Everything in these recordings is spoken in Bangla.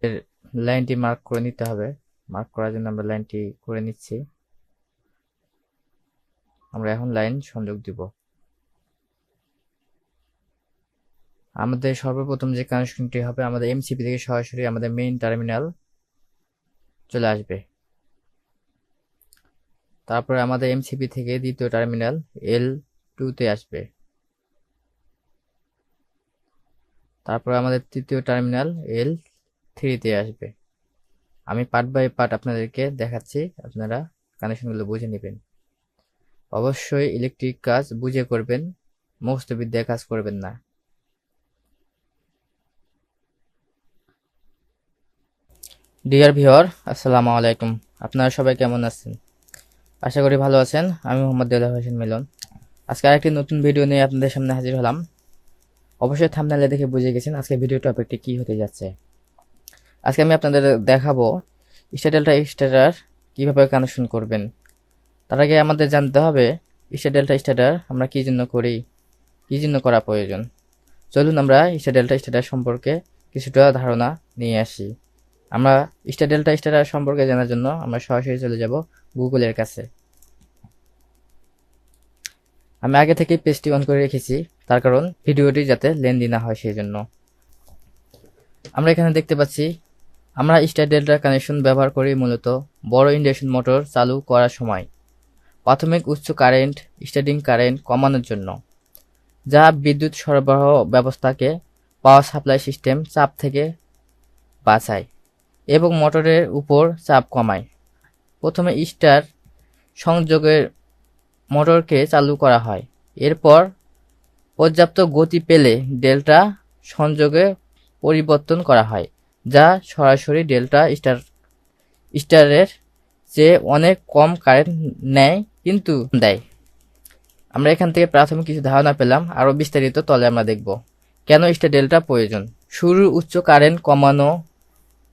এর লাইনটি মার্ক করে নিতে হবে। মার্ক করার জন্য আমরা লাইনটি করে নিচ্ছি। আমরা এখন লাইন সংযোগ দিব। আমাদের সর্বপ্রথম যে কানেকশনটি হবে, আমাদের এমসিপি থেকে সরাসরি আমাদের মেইন টার্মিনাল চলে আসবে। তারপরে আমাদের এমসিপি থেকে দ্বিতীয় টার্মিনাল L2 তে আসবে। তারপর আমাদের তৃতীয় টার্মিনাল L3 তে আসবে। আমি পার্ট বাই পার্ট আপনাদেরকে দেখাচ্ছি, আপনারা কানেকশনগুলো বুঝে নেবেন। অবশ্যই ইলেকট্রিক কাজ বুঝে করবেন, মুখস্থ বিদ্যায় কাজ করবেন না। ডিয়ার ভিউয়ার, আসসালামু আলাইকুম। আপনারা সবাই কেমন আছেন? আশা করি ভালো আছেন। আমি মোহাম্মদ দেলোয়ার হোসেন মিলন। আজকে আরেকটি নতুন ভিডিও নিয়ে আপনাদের সামনে হাজির হলাম। অবশ্যই থাম্বনেলে দেখে বুঝে গেছেন আজকে ভিডিও টপিকটি কি হতে যাচ্ছে। আজকে আমি আপনাদের দেখাবো স্টার ডেল্টা স্টার্টার কিভাবে কানেকশন করবেন। তার আগে আমাদের জানতে হবে স্টার ডেল্টা স্টার্টার আমরা কি জন্য করি, কি জন্য করা প্রয়োজন। চলুন আমরা স্টার ডেল্টা স্টার্টার সম্পর্কে কিছুটা ধারণা নিয়ে আসি। আমরা স্টার ডেল্টা স্টার্টার সম্পর্কে জানার জন্য আমরা সরাসরি চলে যাব গুগলের কাছে। আমি আগে থেকে পেজটি অন করে রেখেছি, তার কারণ ভিডিওটি যাতে লেন্দি না হয় সেই জন্য। আমরা এখানে দেখতে পাচ্ছি আমরা স্টার ডেল্টা কানেকশন ব্যবহার করি মূলত বড় ইন্ডাকশন মোটর চালু করার সময় প্রাথমিক উচ্চ কারেন্ট স্টার্টিং কারেন্ট কমানোর জন্য, যা বিদ্যুৎ সরবরাহ ব্যবস্থাকে পাওয়ার সাপ্লাই সিস্টেম চাপ থেকে বাঁচায় এবং মোটরের উপর চাপ কমায়। প্রথমে স্টার সংযোগের মোটরকে চালু করা হয়, এরপর পর্যাপ্ত গতি পেলে ডেল্টা সংযোগে পরিবর্তন করা হয়, যা সরাসরি ডেল্টা স্টারের চেয়ে অনেক কম কারেন্ট নেয় কিন্তু দেয়। আমরা এখান থেকে প্রাথমিক কিছু ধারণা পেলাম, আরও বিস্তারিত তলে আমরা দেখব কেন স্টার ডেল্টা প্রয়োজন। শুরুর উচ্চ কারেন্ট কমানো,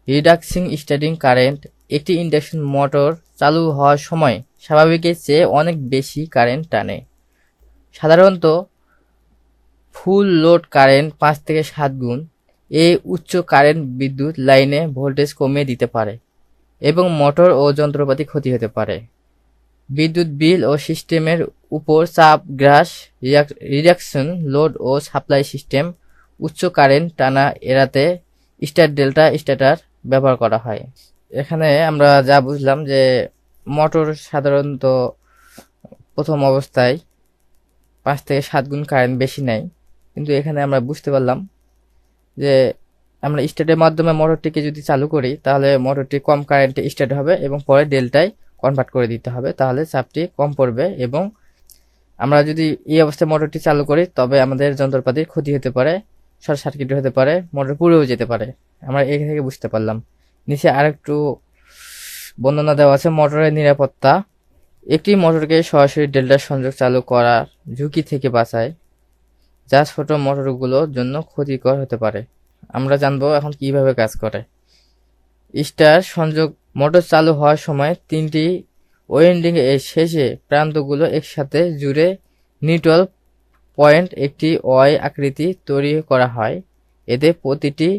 রিডাক্সিং স্টার্টিং কারেন্ট। একটি ইন্ডাকশন মোটর চালু হওয়ার সময় স্বাভাবিকের চেয়ে অনেক বেশি কারেন্ট টানে। সাধারণত ফুল লোড কারেন্ট 5 থেকে 7 গুণ। এই উচ্চ কারেন্ট বিদ্যুৎ লাইনে ভোল্টেজ কমিয়ে দিতে পারে এবং মোটর ও যন্ত্রপাতি ক্ষতি হতে পারে। বিদ্যুৎ বিল ও সিস্টেমের উপর চাপ গ্রাস, রিডাকশন লোড ও সাপ্লাই সিস্টেম। উচ্চ কারেন্ট টানা এড়াতে স্টার ডেল্টা স্টার্টার ব্যবহার করা হয়। এখানে আমরা যা বুঝলাম যে মোটর সাধারণত প্রথম অবস্থায় 5 থেকে 7 গুণ কারেন্ট বেশি নেয়, কিন্তু এখানে আমরা বুঝতে পারলাম যে আমরা স্টার্টের মাধ্যমে মোটরটিকে যদি চালু করি তাহলে মোটরটি কম কারেন্টে স্টার্ট হবে এবং পরে ডেল্টায় কনভার্ট করে দিতে হবে, তাহলে চাপটি কম পড়বে। এবং আমরা যদি এই অবস্থায় মোটরটি চালু করি তবে আমাদের যন্ত্রপাতির ক্ষতি হতে পারে, শর্ট সার্কিট হতে পারে, মোটর পুড়েও যেতে পারে। আমরা এখান থেকে বুঝতে পারলাম। নিচে আরেকটু বর্ণনা দেওয়া আছে মোটরের নিরাপত্তা। একটি মোটরকে সরাসরি ডেল্টা সংযোগ চালু করার ঝুঁকি থেকে বাঁচায়, যা ছোট মোটরগুলোর জন্য ক্ষতিকর হতে পারে। আমরা জানবো এখন কিভাবে কাজ করে। স্টার সংযোগ মোটর চালু হওয়ার সময় 3টি ওয়েন্ডিং এর শেষে প্রান্তগুলো একসাথে জুড়ে নিউট্রাল পয়েন্ট একটি ওয়াই আকৃতি তৈরি করা হয়। এতে প্রতিটি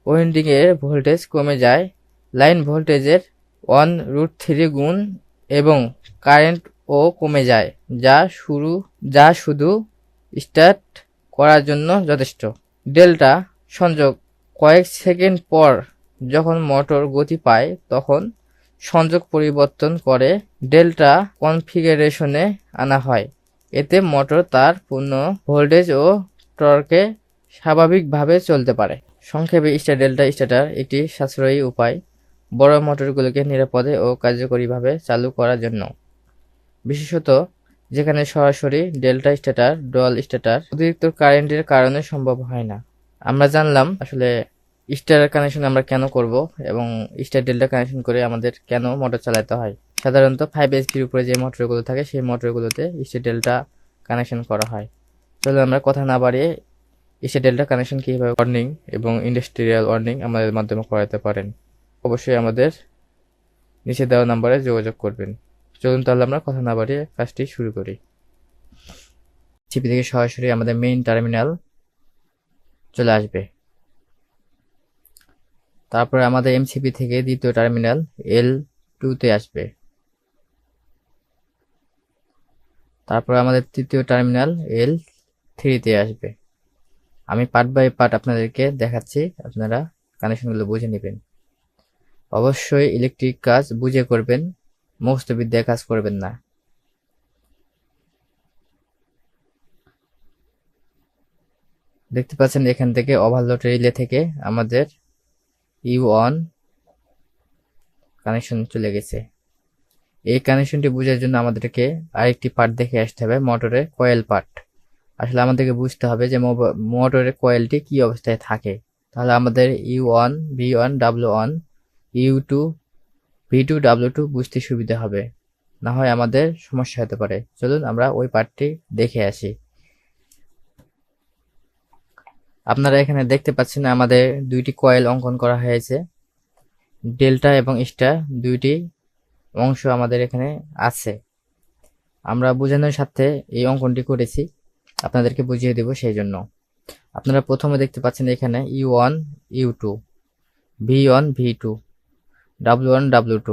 ওয়েন্ডিং এর ভোল্টেজ কমে যায় লাইন ভোল্টেজের 1√3 গুণ এবং কারেন্ট ও কমে যায়, যা শুধু স্টার্ট করার জন্য যথেষ্ট। ডেল্টা সংযোগ কয়েক সেকেন্ড পর যখন মোটর গতি পায় তখন সংযোগ পরিবর্তন করে ডেল্টা কনফিগারেশনে আনা হয়। এতে মোটর তার পূর্ণ ভোল্টেজ ও টর্কে স্বাভাবিকভাবে চলতে পারে। সংক্ষেপে স্টার ডেল্টা স্টার্টার একটি সাশ্রয়ী উপায় বড় মোটরগুলোকে নিরাপদে ও কার্যকরীভাবে চালু করার জন্য, বিশেষত যেখানে সরাসরি ডেল্টা স্টার্টার ডুয়াল স্টার্টার অতিরিক্ত কারেন্টের কারণে সম্ভব হয় না। আমরা জানলাম আসলে স্টার কানেকশন আমরা কেন করব এবং স্টার ডেল্টা কানেকশন করে আমাদের কেন মোটর চালাতে হয়। সাধারণত 5 এইচপির উপরে যে মোটরগুলো থাকে সেই মোটরগুলোতে স্টার ডেল্টা কানেকশন করা হয়। চলো আমরা কথা না বাড়িয়ে স্টার ডেল্টা কানেকশন কীভাবে ওয়ার্নিং এবং ইন্ডাস্ট্রিয়াল ওয়ার্নিং আমাদের মাধ্যমে করাতে পারেন, অবশ্যই আমাদের নিচে দেওয়া নাম্বারে যোগাযোগ করবেন। চলুন তাহলে আমরা কথা না বাড়িয়ে কাজটি শুরু করি। সিপি থেকে সরাসরি আমাদের মেইন টার্মিনাল চলে আসবে। তারপরে আমাদের এমসিপি থেকে দ্বিতীয় টার্মিনাল L2 তে আসবে। তারপরে আমাদের তৃতীয় টার্মিনাল L3 তে আসবে। আমি পার্ট বাই পার্ট আপনাদেরকে দেখাচ্ছি, আপনারা কানেকশনগুলো বুঝে নেবেন। অবশ্যই ইলেকট্রিক কাজ বুঝে করবেন, মুখস্থ বিদ্যায় কাজ করবেন না। দেখতে পাচ্ছেন এখান থেকে ওভারলোড রিলে থেকে আমাদের U1 কানেকশন চলে গেছে। এই কানেকশনটি বোঝার জন্য আমাদেরকে আরেকটি পার্ট দেখে আসতে হবে, মোটরের কয়েল পার্ট। আসলে আমাদেরকে বুঝতে হবে যে মোটরের কয়েলটি কি অবস্থায় থাকে। তাহলে আমাদের U1 V1 W1 U2 V2 W2 বুঝতে সুবিধা হবে, না হয় আমাদের সমস্যা হতে পারে। চলুন আমরা ওই পার্টটি দেখে আসি। আপনারা এখানে দেখতে পাচ্ছেন আমাদের দুইটি কয়েল অঙ্কন করা হয়েছে, ডেল্টা এবং স্টার দুইটি অংশ আমাদের এখানে আছে। আমরা বোঝানোর সাথে এই অঙ্কনটি করেছি, আপনাদেরকে বুঝিয়ে দেব সেই জন্য। আপনারা প্রথমে দেখতে পাচ্ছেন এখানে U1 U2 V1 V2 W1 W2,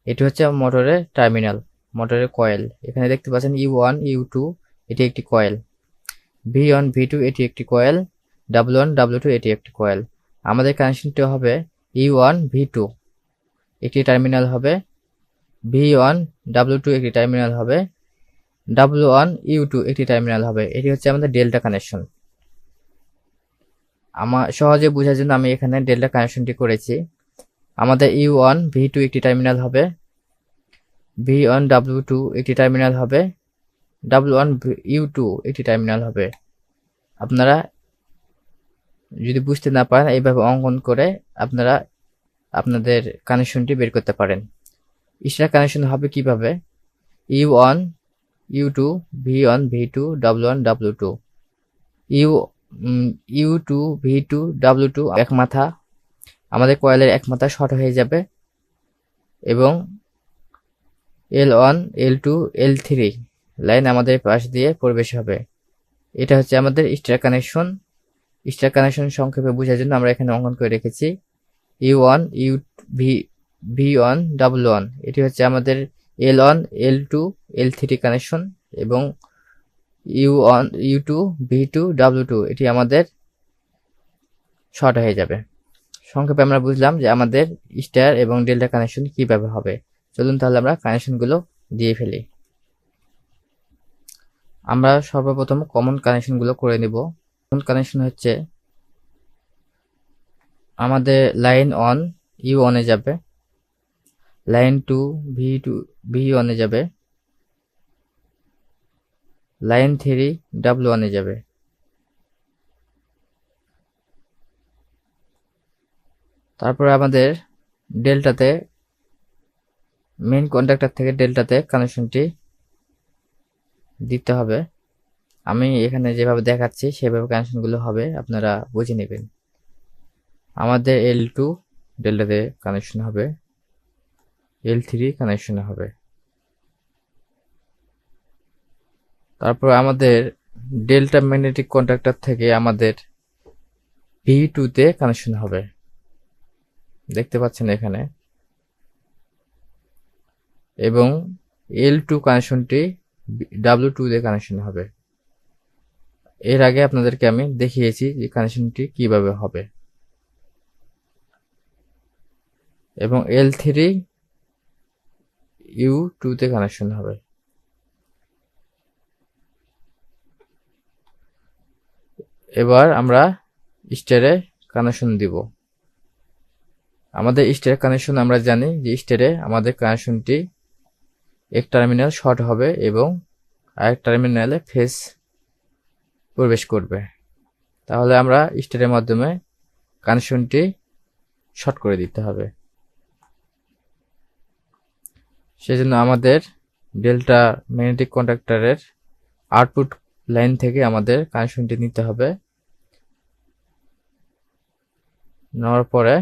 এটি হচ্ছে মোটরের টার্মিনাল, মোটরের কয়েল। এখানে দেখতে পাচ্ছেন U1 U2 এটি একটি কয়েল, V1 V2 এটি একটি কয়েল, W1 W2 এটি একটি কয়েল। আমাদের কানেকশনটি হবে U1 V2 একটি টার্মিনাল হবে, V1 W2 একটি টার্মিনাল হবে, W1 U2 একটি টার্মিনাল হবে। এটি হচ্ছে আমাদের ডেল্টা কানেকশন। সহজে বোঝার জন্য আমি এখানে ডেল্টা কানেকশনটি করেছি। আমাদের U1 V2 একটি টার্মিনাল হবে, V1 W2 একটি টার্মিনাল হবে, W1 U2 একটি টার্মিনাল হবে। আপনারা যদি বুঝতে না পারেন এইভাবে অঙ্কন করে আপনারা আপনাদের কানেকশনটি বের করতে পারেন। স্টার কানেকশন হবে কিভাবে? U1 U2 V1 V2 W1 W2 U2 V2 W2 এক মাথা, আমাদের কয়েলের এক মাথা শর্ট হয়ে যাবে এবং L1 L2 L3 লাইন আমাদের পাশ দিয়ে প্রবেশ হবে। এটা হচ্ছে আমাদের স্টার কানেকশন। স্টার কানেকশন সংক্ষেপে বোঝার জন্য আমরা এখানে অঙ্কন করে রেখেছি U1 V1 W1, এটি হচ্ছে আমাদের L1 L2 L3 কানেকশন এবং U1 U2 V2 W2 এটি আমাদের শর্ট হয়ে যাবে। সংক্ষেপে আমরা বুঝলাম যে আমাদের স্টার এবং ডেল্টা কানেকশন কিভাবে হবে। চলুন তাহলে আমরা কানেকশনগুলো দিয়ে ফেলি। আমরা সর্বপ্রথম কমন কানেকশনগুলো করে নিব। কমন কানেকশন হচ্ছে আমাদের লাইন 1 U1 এ যাবে, লাইন 2 V1 এ যাবে, লাইন 3 W1 এ যাবে। তারপরে আমাদের ডেল্টাতে মেইন কন্ডাক্টর থেকে ডেল্টাতে কানেকশনটি দিতে হবে। আমি এখানে যেভাবে দেখাচ্ছি সেভাবে কানেকশনগুলো হবে, আপনারা বুঝে নেবেন। আমাদের L2 ডেল্টাতে কানেকশন হবে, L3 কানেকশন হবে। তারপর আমাদের ডেল্টা ম্যাগনেটিক কন্ডাক্টর থেকে আমাদের V2 তে কানেকশন হবে, দেখতে পাচ্ছেন এখানে, এবং L2 কানেকশনটি W2 তে কানেকশন হবে। এর আগে আপনাদেরকে আমি দেখিয়েছি যে কানেকশনটি কিভাবে হবে। এবং L3 U2 তে কানেকশন হবে। এবার আমরা স্টারে কানেকশন দিব। আমাদের স্টার কানেকশন আমরা জানি যে স্টারে আমাদের কানেকশনটি এক টার্মিনাল শর্ট হবে এবং আরেক টার্মিনালে ফেজ প্রবেশ করবে। তাহলে আমরা স্টারের মাধ্যমে কানেকশনটি শর্ট করে দিতে হবে। সেজন্য আমাদের ডেল্টা ম্যাগনেটিক কন্ডাক্টরের আউটপুট লাইন থেকে আমাদের কানেকশনটি নিতে হবে, নেওয়ার পরে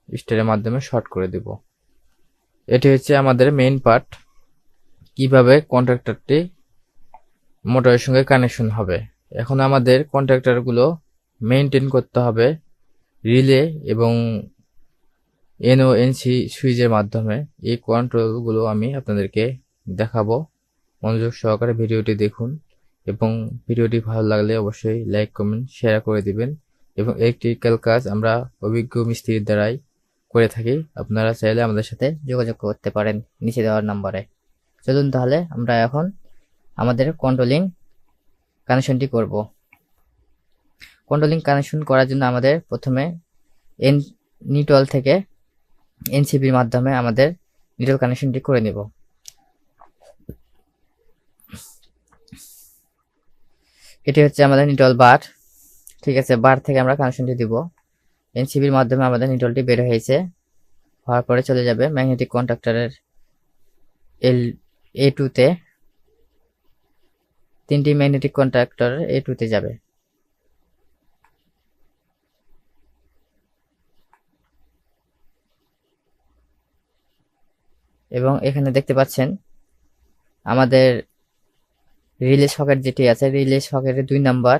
স্টারের মাধ্যমে শর্ট করে দিব। এটি হচ্ছে আমাদের মেইন পার্ট, কিভাবে কন্ডাক্টরটি মোটরের সঙ্গে কানেকশন হবে। এখন আমাদের কন্ডাক্টরগুলো মেইনটেইন করতে হবে রিলে এবং এনওএনসি সুইচের মাধ্যমে এই কন্ট্রোলগুলো আমি আপনাদেরকে দেখাবো। মনোযোগ সহকারে ভিডিওটি দেখুন এবং ভিডিওটি ভালো লাগলে অবশ্যই লাইক কমেন্ট শেয়ার করে দিবেন। এবং ইলেকট্রিক্যাল কাজ আমরা অভিজ্ঞ মিস্ত্রির দ্বারাই করে থাকি। আপনারা চাইলে আমাদের সাথে যোগাযোগ করতে পারেন নিচে দেওয়ার নম্বরে। চলুন তাহলে আমরা এখন আমাদের কন্ট্রোলিং কানেকশনটি করব। কন্ট্রোলিং কানেকশন করার জন্য আমাদের প্রথমে নিটল থেকে এনসিবির মাধ্যমে আমাদের নিটল কানেকশনটি করে নেব। এটি হচ্ছে আমাদের নিটল বার। ঠিক আছে, বার থেকে আমরা কানেকশনটি দিব। এনসিবির মাধ্যমে আমাদের নিটলটি বের হয়েছে, হওয়ার পরে চলে যাবে ম্যাগনেটিক কন্ডাক্টরের A2 তে। 3টি ম্যাগনেটিক কন্ডাক্টর A2 তে যাবে। এবং এখানে দেখতে পাচ্ছেন আমাদের রিলে সকেট যেটি আছে, রিলে সকেটের 2 নাম্বার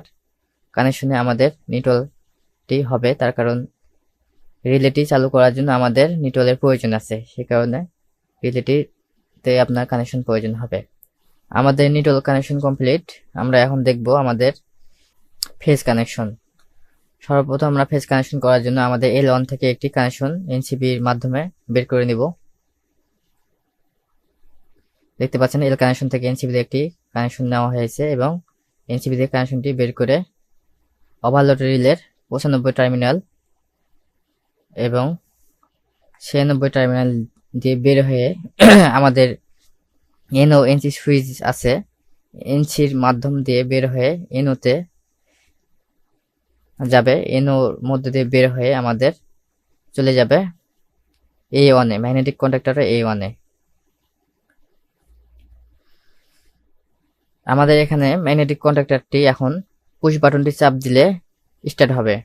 কানেকশনে আমাদের নিটলটি হবে। তার কারণ রিলেটি চালু করার জন্য আমাদের নিটলের প্রয়োজন আছে, সে কারণে রিলেটিতে আপনার কানেকশন প্রয়োজন হবে। আমাদের নিটল কানেকশন কমপ্লিট। আমরা এখন দেখব আমাদের ফেজ কানেকশন। সর্বপ্রথম আমরা ফেজ কানেকশন করার জন্য আমাদের L1 থেকে একটি কানেকশন এনসিবির মাধ্যমে বের করে নিব। দেখতে পাচ্ছেন এল কানেকশন থেকে এনসিবিতে একটি কানেকশন নেওয়া হয়েছে এবং এনসিবি থেকে কানেকশনটি বের করে ওভারলোড রিলের 95 টার্মিনাল এবং 96 টার্মিনাল দিয়ে বের হয়ে আমাদের এনও এনসি সুইচ আছে, এনসির মাধ্যম দিয়ে বের হয়ে এনওতে যাবে। এনওর মধ্যে দিয়ে বের হয়ে আমাদের চলে যাবে A1 এ, ম্যাগনেটিক কন্ডাক্টরে A1 এ। আমাদের এখানে ম্যাগনেটিক কন্ডাক্টরটি এখন পুশ বাটনটি চাপ দিলে স্টার্ট হবে,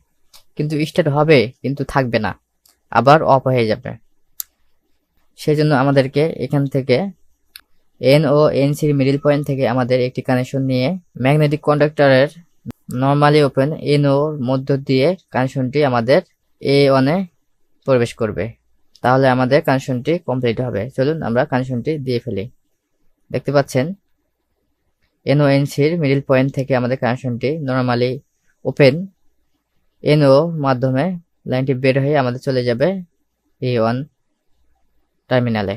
কিন্তু স্টার্ট হবে কিন্তু থাকবে না, আবার অফ হয়ে যাবে। সেজন্য আমাদেরকে এখান থেকে এন ও এনসির মিডল পয়েন্ট থেকে আমাদের একটি কানেকশন নিয়ে ম্যাগনেটিক কন্ডাক্টরের নর্মালি ওপেন এনওর মধ্য দিয়ে কানেকশনটি আমাদের A1 এ প্রবেশ করবে। তাহলে আমাদের কানেকশনটি কমপ্লিট হবে। চলুন আমরা কানেকশনটি দিয়ে ফেলি। দেখতে পাচ্ছেন এনওএনসির মিডল পয়েন্ট থেকে আমাদের কানেকশনটি নরমালি ওপেন এনও মাধ্যমে লাইনটি বের হয়ে আমাদের চলে যাবে A1 টার্মিনালে।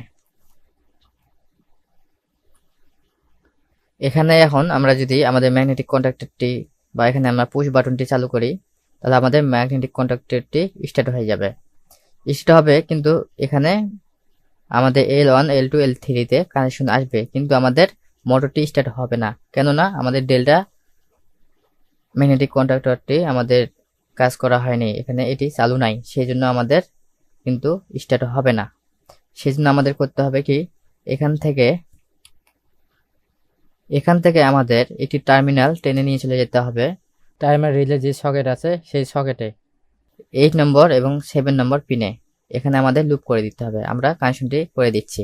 এখানে এখন আমরা যদি আমাদের ম্যাগনেটিক কন্ডাক্টরটি বা এখানে আমরা পুশ বাটনটি চালু করি, তাহলে আমাদের ম্যাগনেটিক কন্ডাক্টরটি স্টার্ট হয়ে যাবে। স্টার্ট হবে, কিন্তু এখানে আমাদের L1 L2 L3 তে কানেকশন আসবে, কিন্তু আমাদের মোটরটি স্টার্ট হবে না। কেননা আমাদের ডেল্টা ম্যাগনেটিক কন্ডাক্টরটি আমাদের কাজ করা হয়নি, এখানে এটি চালু নাই, সেই জন্য আমাদের কিন্তু স্টার্ট হবে না। সেজন্য আমাদের করতে হবে কি, এখান থেকে আমাদের একটি টার্মিনাল টেনে নিয়ে চলে যেতে হবে। টার্মিনাল রিলে যে সকেট আছে সেই সকেটে 8 নম্বর এবং 7 নম্বর পিনে এখানে আমাদের লুপ করে দিতে হবে। আমরা কানেকশনটি করে দিচ্ছি।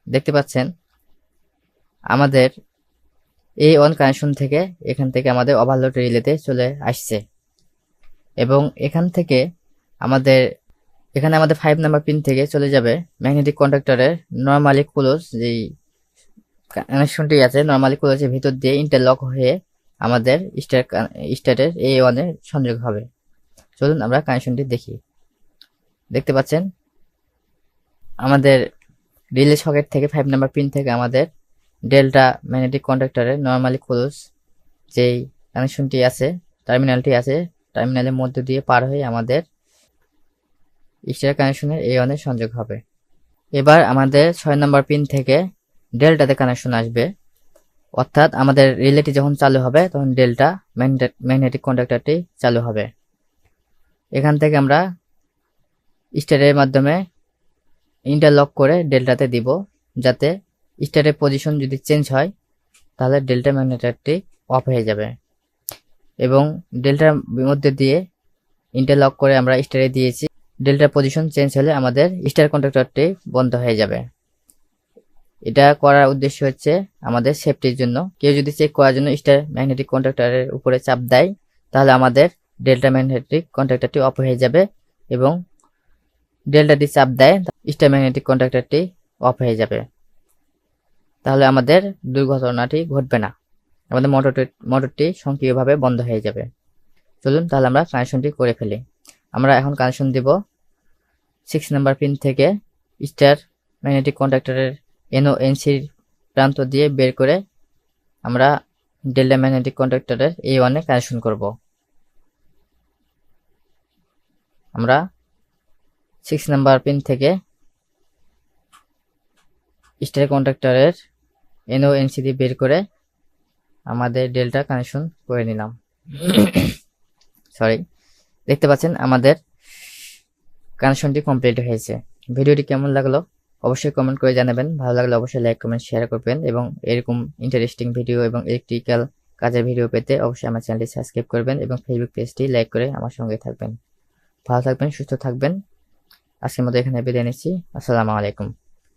দেখতে পাচ্ছেন আমাদের A1 কানেকশন থেকে এখান থেকে আমাদের ওভারলোড রিলেতে চলে আসছে এবং এখানে আমাদের 5 নাম্বার পিন থেকে চলে যাবে ম্যাগনেটিক কন্ডাক্টরের নরমালি ক্লোজ যেই কানেকশনটি আছে, নরমালি ক্লোজের ভিতর দিয়ে ইন্টারলক হয়ে আমাদের স্টার্টের A1 এ সংযোগ হবে। চলুন আমরা কানেকশনটি দেখি। দেখতে পাচ্ছেন আমাদের রিলে সকেট থেকে 5 নাম্বার পিন থেকে আমাদের ডেল্টা ম্যাগনেটিক কন্ডাক্টরের নরমালি ক্লোজ যেই কানেকশনটি আছে, টার্মিনালটি আছে, টার্মিনালের মধ্য দিয়ে পার হয়ে আমাদের স্টার কানেকশনের A1 এ সংযোগ হবে। এবার আমাদের 6 নাম্বার পিন থেকে ডেল্টাতে কানেকশন আসবে, অর্থাৎ আমাদের রিলেটি যখন চালু হবে তখন ডেল্টা ম্যাগনেটিক কন্ডাক্টরটি চালু হবে। এখান থেকে আমরা স্টারের মাধ্যমে ইন্টারলক করে ডেল্টাতে দিব, যাতে স্টারের পজিশন যদি চেঞ্জ হয় তাহলে ডেল্টা ম্যাগনেটরটি অফ হয়ে যাবে এবং ডেল্টার মধ্যে দিয়ে ইন্টারলক করে আমরা স্টারে দিয়েছি। ডেল্টার পজিশন চেঞ্জ হলে আমাদের স্টার কন্ডাক্টরটি বন্ধ হয়ে যাবে। এটা করার উদ্দেশ্য হচ্ছে আমাদের সেফটির জন্য। কেউ যদি চেক করার জন্য স্টার ম্যাগনেটিক কন্ডাক্টরের উপরে চাপ দেয় তাহলে আমাদের ডেল্টা ম্যাগনেটিক কন্ডাক্টরটি অফ হয়ে যাবে এবং ডেল্টাটি চাপ দেয়, স্টার ম্যাগনেটিক কন্ডাক্টরটি অফ হয়ে যাবে। তাহলে আমাদের দুর্ঘটনাটি ঘটবে না, আমাদের মোটরটি সক্রিয়ভাবে বন্ধ হয়ে যাবে। চলুন তাহলে আমরা কানেকশনটি করে ফেলি। আমরা এখন কানেকশন দিব 6 নাম্বার পিন থেকে স্টার ম্যাগনেটিক কন্ডাক্টরের NO-NC প্রান্ত দিয়ে বের করে আমরা ডেল্টা ম্যাগনেটিক কন্ডাক্টরের A1 এ কানেকশন করব। আমরা 6 নাম্বার পিন থেকে স্টার কন্ডাক্টরের NO-NC দিয়ে বের করে আমাদের ডেল্টা কানেকশন করে নিলাম। সরি, দেখতে পাচ্ছেন আমাদের কানেকশনটি কমপ্লিট হয়েছে। ভিডিওটি কেমন লাগলো অবশ্যই কমেন্ট করে জানাবেন। ভালো লাগলে অবশ্যই লাইক কমেন্ট শেয়ার করবেন এবং এরকম ইন্টারেস্টিং ভিডিও এবং ইলেকট্রিক্যাল কাজের ভিডিও পেতে অবশ্যই আমার চ্যানেলটি সাবস্ক্রাইব করবেন এবং ফেসবুক পেজটি লাইক করে আমার সঙ্গে থাকবেন। ভালো থাকবেন, সুস্থ থাকবেন। আজকের মতো এখানে বিদায় নিচ্ছি। আসসালামু আলাইকুম।